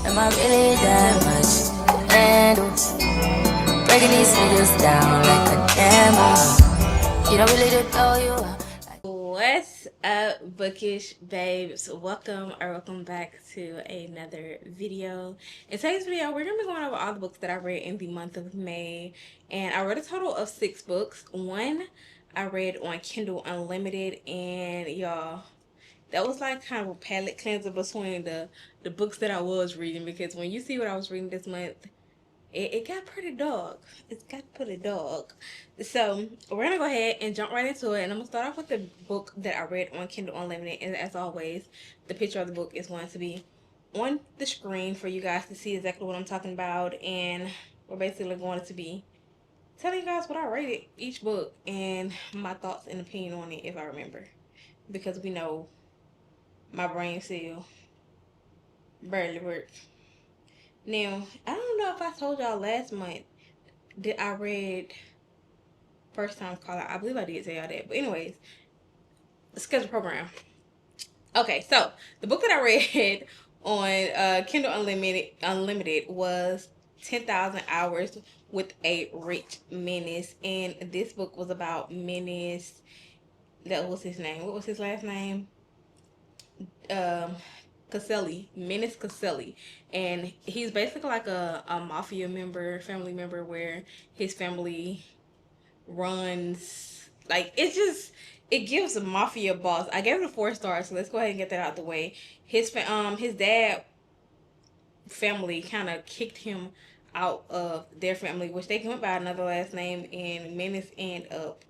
Am I really that much to handle? Breaking these niggas down like a camel. You don't really know you are. What's up, bookish babes? Welcome back to another video. In today's video, we're gonna be going over all the books that I read in the month of May, and I read a total of 6 books. One I read on Kindle Unlimited, and y'all, that was like kind of a palate cleanser between the books that I was reading, because when you see what I was reading this month, it got pretty dark. It's got pretty dark. So we're gonna go ahead and jump right into it, and I'm gonna start off with the book that I read on Kindle Unlimited. And as always, the picture of the book is going to be on the screen for you guys to see exactly what I'm talking about. And we're basically going to be telling you guys what I rated each book and my thoughts and opinion on it, if I remember, because we know my brain still barely works. Now, I don't know if I told y'all last month that I read First Time Caller. I believe I did tell y'all that. But anyways, the schedule program. Okay, so the book that I read on Kindle Unlimited was 10,000 Hours with a Rich Menace. And this book was about Menace. That was his name. What was his last name? Caselli, Menace Caselli, and he's basically like a mafia member, family member, where his family runs, like, it gives a mafia boss. I gave it a 4 stars, so let's go ahead and get that out of the way. His dad family kind of kicked him out of their family, which they went by another last name, and Menace ended up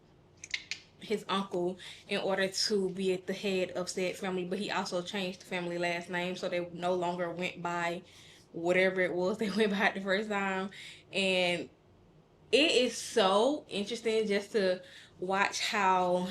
his uncle in order to be at the head of said family, but he also changed the family last name, so they no longer went by whatever it was they went by the first time. And it is so interesting just to watch how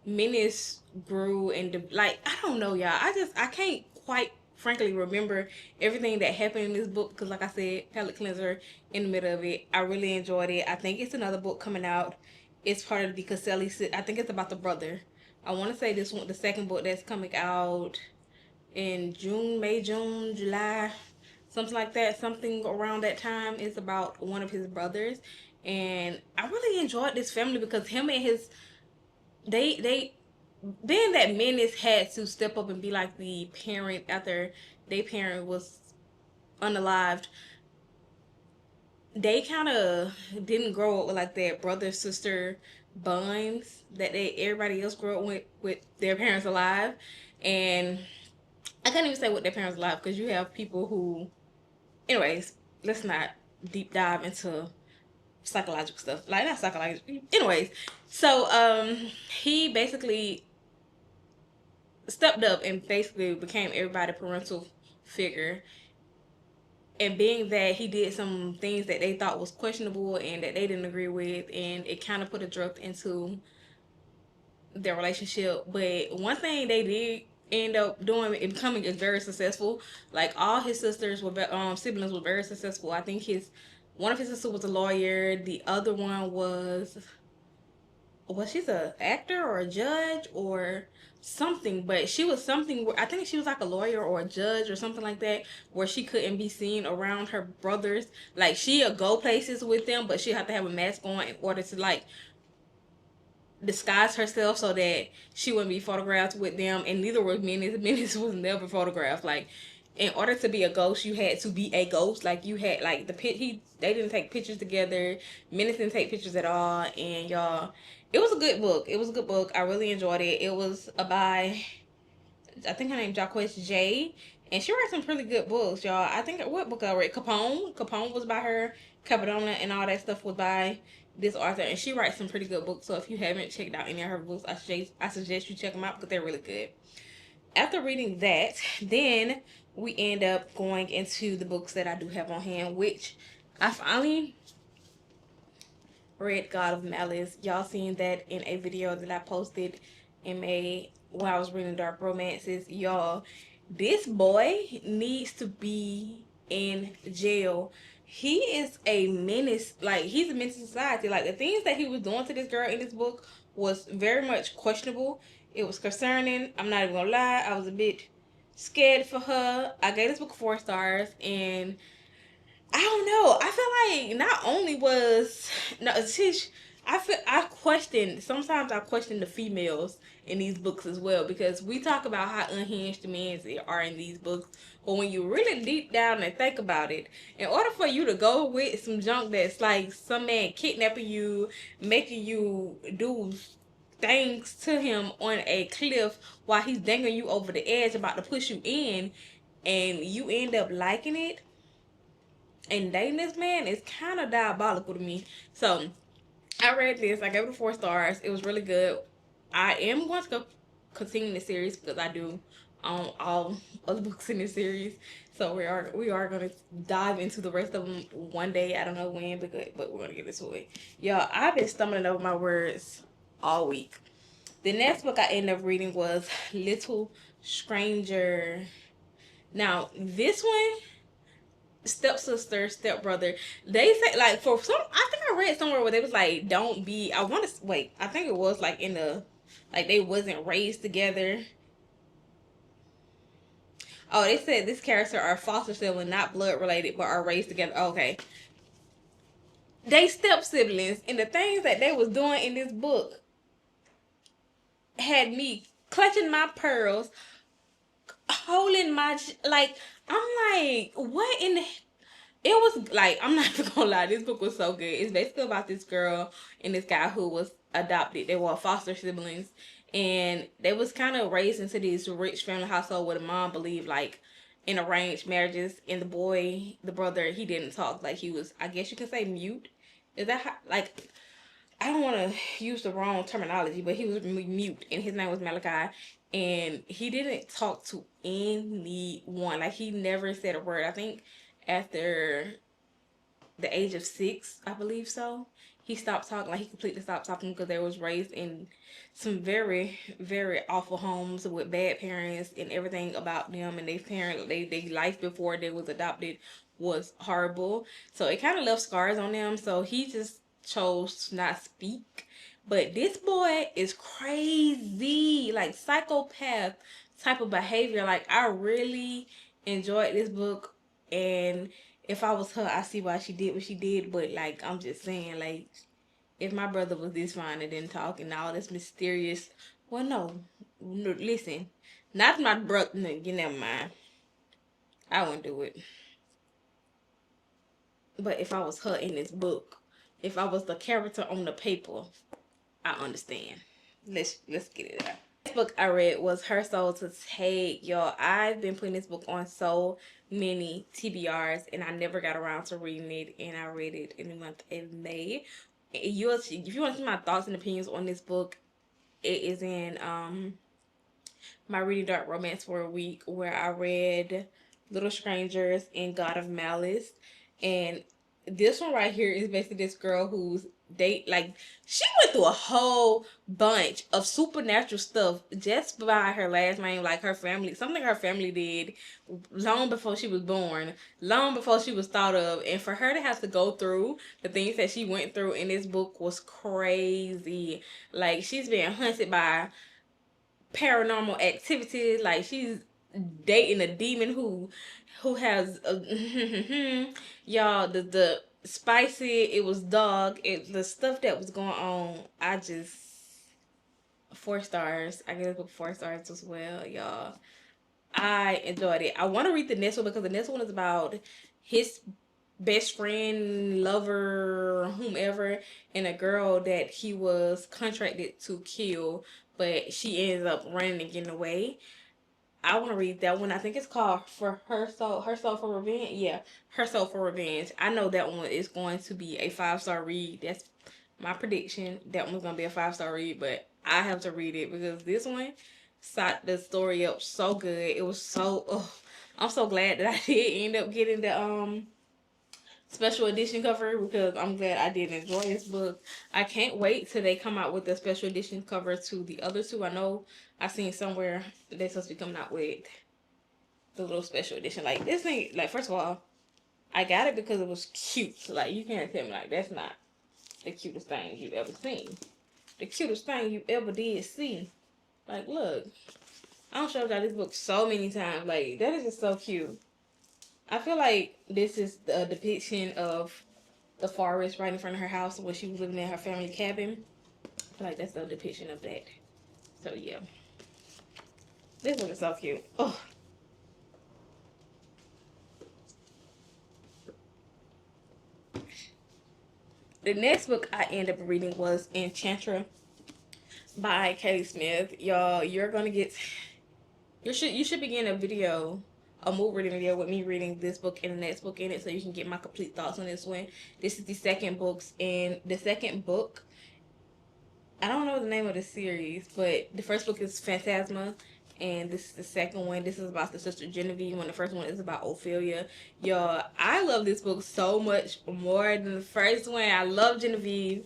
Menace grew, and like, I don't know, y'all, I can't quite frankly remember everything that happened in this book, because like I said, palate cleanser in the middle of it. I really enjoyed it. I think it's another book coming out. It's part of the Caselli. I think it's about the brother. I want to say this one, the second book that's coming out in June, July, something like that. Something around that time is about one of his brothers, and I really enjoyed this family because him and his they being that Menace had to step up and be like the parent after their parent was unalived. They kind of didn't grow up with like that brother sister bonds that everybody else grew up with their parents alive. And I can't even say with their parents alive, because you have people who, anyways, let's not deep dive into psychological stuff, like, not psychological, anyways. So he basically stepped up and basically became everybody's parental figure. And being that he did some things that they thought was questionable and that they didn't agree with, and it kind of put a drift into their relationship. But one thing they did end up doing and becoming is very successful. Like, all his sisters were siblings were very successful. I think one of his sisters was a lawyer. The other one was she's an actor or a judge or something, but she was something where I think she was like a lawyer or a judge or something like that, where she couldn't be seen around her brothers. Like, she'll go places with them, but she have to have a mask on in order to, like, disguise herself so that she wouldn't be photographed with them. And neither was Menace. Menace was never photographed. Like, in order to be a ghost, you had to be a ghost. Like, you had, like, they didn't take pictures together. Menace didn't take pictures at all. And y'all, it was a good book. It was a good book. I really enjoyed it. It was by, I think her name Jacqueline J. And she writes some pretty good books, y'all. I think, what book I read? Capone was by her. Capadonna and all that stuff was by this author. And she writes some pretty good books. So if you haven't checked out any of her books, I suggest you check them out, because they're really good. After reading that, then we end up going into the books that I do have on hand, which I finally read God of Malice. Y'all seen that in a video that I posted in May when I was reading Dark Romances. Y'all, this boy needs to be in jail. He is a menace. Like, he's a menace to society. Like, the things that he was doing to this girl in this book was very much questionable. It was concerning. I'm not even gonna lie, I was a bit scared for her. I gave this book 4 stars, and I don't know. I feel like not only was no, I question, sometimes I question the females in these books as well, because we talk about how unhinged the men are in these books, but when you really deep down and think about it, in order for you to go with some junk that's like some man kidnapping you, making you do things to him on a cliff while he's dangling you over the edge about to push you in, and you end up liking it and dating this man, is kind of diabolical to me. So I read this. I gave it 4 stars. It was really good. I am going to go continue the series because I do all other books in this series. So we are going to dive into the rest of them one day. I don't know when, but we're going to get into it. Y'all, I've been stumbling over my words all week. The next book I ended up reading was Little Stranger. Now, this one, stepsister, stepbrother, they say, like, for some, I think I read somewhere where they was like, don't be, I want to wait, I think it was like in the, like, they wasn't raised together. Oh, they said this character are foster siblings, not blood related, but are raised together. Okay, they step siblings, and the things that they was doing in this book had me clutching my pearls, holding my, like, I'm like, what in the, it was like, I'm not even gonna lie, this book was so good. It's basically about this girl and this guy who was adopted. They were foster siblings, and they was kind of raised into this rich family household where the mom believed like in arranged marriages, and the boy, the brother, he didn't talk. Like, he was, I guess you can say, mute. Is that how, like, I don't want to use the wrong terminology, but he was mute, and his name was Malachi, and he didn't talk to anyone. Like, he never said a word. I think after the age of 6, I believe so, he stopped talking. Like, he completely stopped talking because they was raised in some very, very awful homes with bad parents, and everything about them and their parents, they life before they was adopted was horrible. So it kind of left scars on them. So he just chose to not speak. But this boy is crazy, like psychopath type of behavior. Like, I really enjoyed this book, and if I was her, I see why she did what she did. But, like, I'm just saying, like, if my brother was this fine and didn't talk and all this mysterious, well, no, listen, not my brother. No, you never mind. I wouldn't do it. But if I was her in this book, if I was the character on the paper, I understand. Let's get it out. This book I read was Her Soul to Take. Y'all, I've been putting this book on so many TBRs, and I never got around to reading it, and I read it in the month of May. If you want to see my thoughts and opinions on this book, it is in my Reading Dark Romance for a week, where I read Little Strangers and God of Malice. And this one right here is basically this girl who's she went through a whole bunch of supernatural stuff just by her last name. Like, her family, something her family did long before she was born, long before she was thought of, and for her to have to go through the things that she went through in this book was crazy. Like, she's being hunted by paranormal activities. Like, she's dating a demon who has y'all, the spicy, it was dog, the stuff that was going on. I just, 4 stars. I give this book 4 stars as well, y'all. I enjoyed it. I want to read the next one because the next one is about his best friend, lover, whomever, and a girl that he was contracted to kill, but she ends up running and getting away. I want to read that one. I think it's called For Her Soul for Revenge. Yeah, Her Soul for Revenge. I know that one is going to be a 5-star read. That's my prediction. That one's going to be a 5-star read, but I have to read it because this one set the story up so good. It was so, I'm so glad that I did end up getting the special edition cover, because I'm glad I did enjoy this book. I can't wait till they come out with the special edition cover to the other two. I know I seen somewhere they're supposed to be coming out with the little special edition. Like, this thing, like, first of all, I got it because it was cute. Like, you can't tell me, like, that's not the cutest thing you've ever seen. The cutest thing you ever did see. Like, look. I don't show y'all this book so many times. Like, that is just so cute. I feel like this is the depiction of the forest right in front of her house when she was living in her family cabin. I feel like that's the depiction of that. So yeah, this book is so cute. Oh, the next book I ended up reading was Enchantra by Katie Smith. Y'all, you're gonna get you should begin a mood reading video with me reading this book and the next book in it, so you can get my complete thoughts on this one. This is the second books in the second book. I don't know the name of the series, but the first book is Phantasma, and this is the second one. This is about the sister Genevieve, when the first one is about Ophelia. Y'all, I love this book so much more than the first one. I love Genevieve.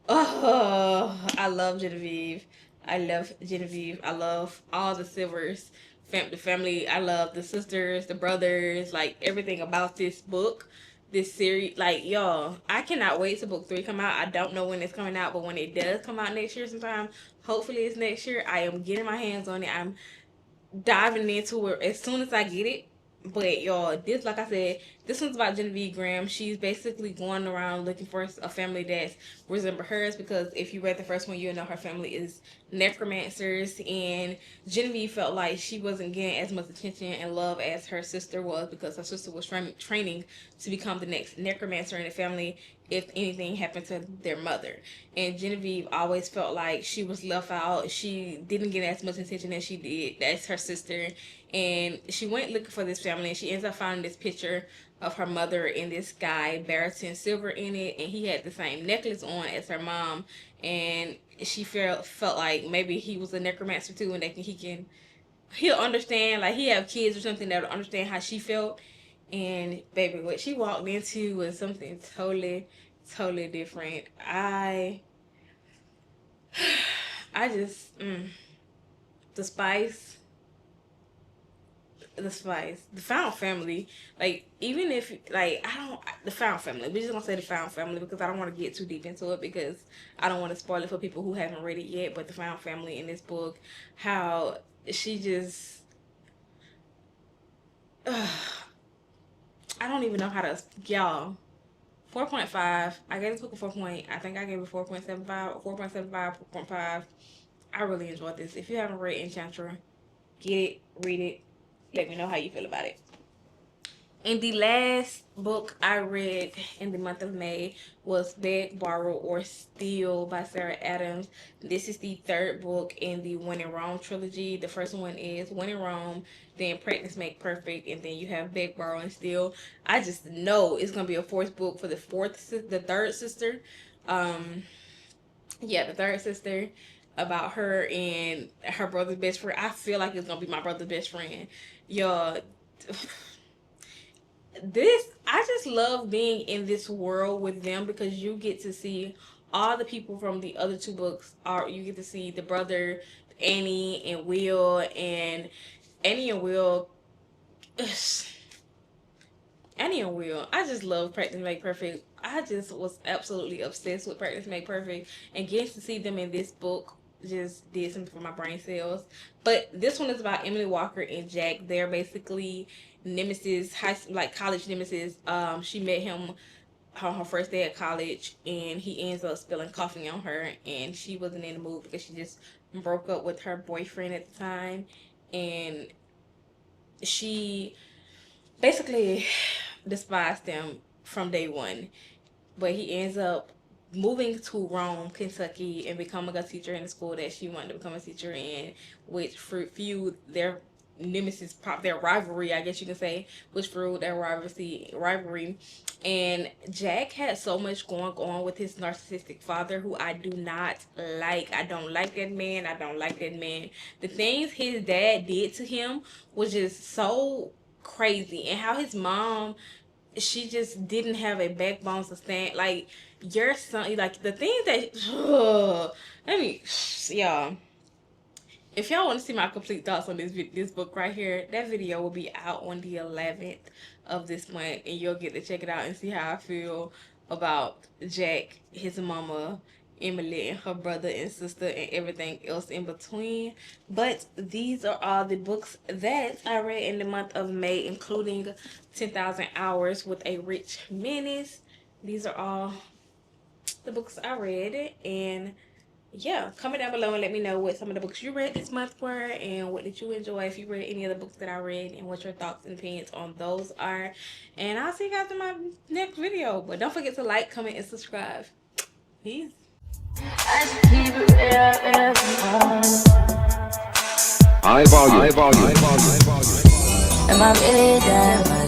Oh, I love Genevieve. I love Genevieve. I love all the Silvers, the family. I love the sisters, the brothers, like everything about this book, this series. Like, y'all, I cannot wait till book 3 come out. I don't know when it's coming out, but when it does come out next year sometime, hopefully it's next year, I am getting my hands on it. I'm diving into it as soon as I get it. But y'all, this, like I said, this one's about Genevieve Graham. She's basically going around looking for a family that's resemble hers, because if you read the first one, you'll know her family is necromancers, and Genevieve felt like she wasn't getting as much attention and love as her sister was, because her sister was training to become the next necromancer in the family if anything happened to their mother. And Genevieve always felt like she was left out. She didn't get as much attention as she did as her sister. And she went looking for this family, and she ends up finding this picture of her mother and this guy, Barrington Silver, in it, and he had the same necklace on as her mom. And she felt like maybe he was a necromancer too, and he'll understand, like he have kids or something that'll understand how she felt. And baby, what she walked into was something totally different. I just the spice, the found family. Like, even if, like, I don't, the found family, we're just gonna say the found family, because I don't want to get too deep into it, because I don't want to spoil it for people who haven't read it yet. But the found family in this book, how she just I don't even know how to, y'all. 4.5. I gave this book a 4 point. I think I gave it 4.75, 4.75, 4.5. I really enjoyed this. If you haven't read Enchantra, get it, read it. Let me know how you feel about it. And the last book I read in the month of May was Beg, Borrow, or Steal by Sarah Adams. This is the third book in the When in Rome trilogy. The first one is When in Rome, then Practice Make Perfect, and then you have Beg, Borrow, and Steal. I just know it's going to be a fourth book for the third sister. The third sister, about her and her brother's best friend. I feel like it's going to be my brother's best friend. Y'all, I just love being in this world with them, because you get to see all the people from the other two books. You get to see the brother, Annie and Will, and Annie and Will. Annie and Will. I just love Practice Make Perfect. I just was absolutely obsessed with Practice Make Perfect, and getting to see them in this book just did something for my brain cells. But this one is about Emily Walker and Jack. They're basically nemesis, college nemesis. She met him on her first day at college, and he ends up spilling coffee on her, and she wasn't in the mood because she just broke up with her boyfriend at the time, and she basically despised him from day one. But he ends up moving to Rome, Kentucky, and becoming a teacher in the school that she wanted to become a teacher in, which fueled their nemesis, their rivalry, I guess you can say, which fueled their rivalry. And Jack had so much going on with his narcissistic father, who I do not like. I don't like that man. I don't like that man. The things his dad did to him was just so crazy, and how his mom, she just didn't have a backbone to stand. Like, your son, like the things that y'all, if y'all want to see my complete thoughts on this book right here, that video will be out on the 11th of this month, and you'll get to check it out and see how I feel about Jack, his mama, Emily and her brother and sister and everything else in between. But these are all the books that I read in the month of May, including 10,000 Hours with a Rich Menace. These are all the books I read, and yeah, comment down below and let me know what some of the books you read this month were and what did you enjoy, if you read any of the books that I read, and what your thoughts and opinions on those are. And I'll see you guys in my next video. But don't forget to like, comment, and subscribe. Peace. Am I really that much?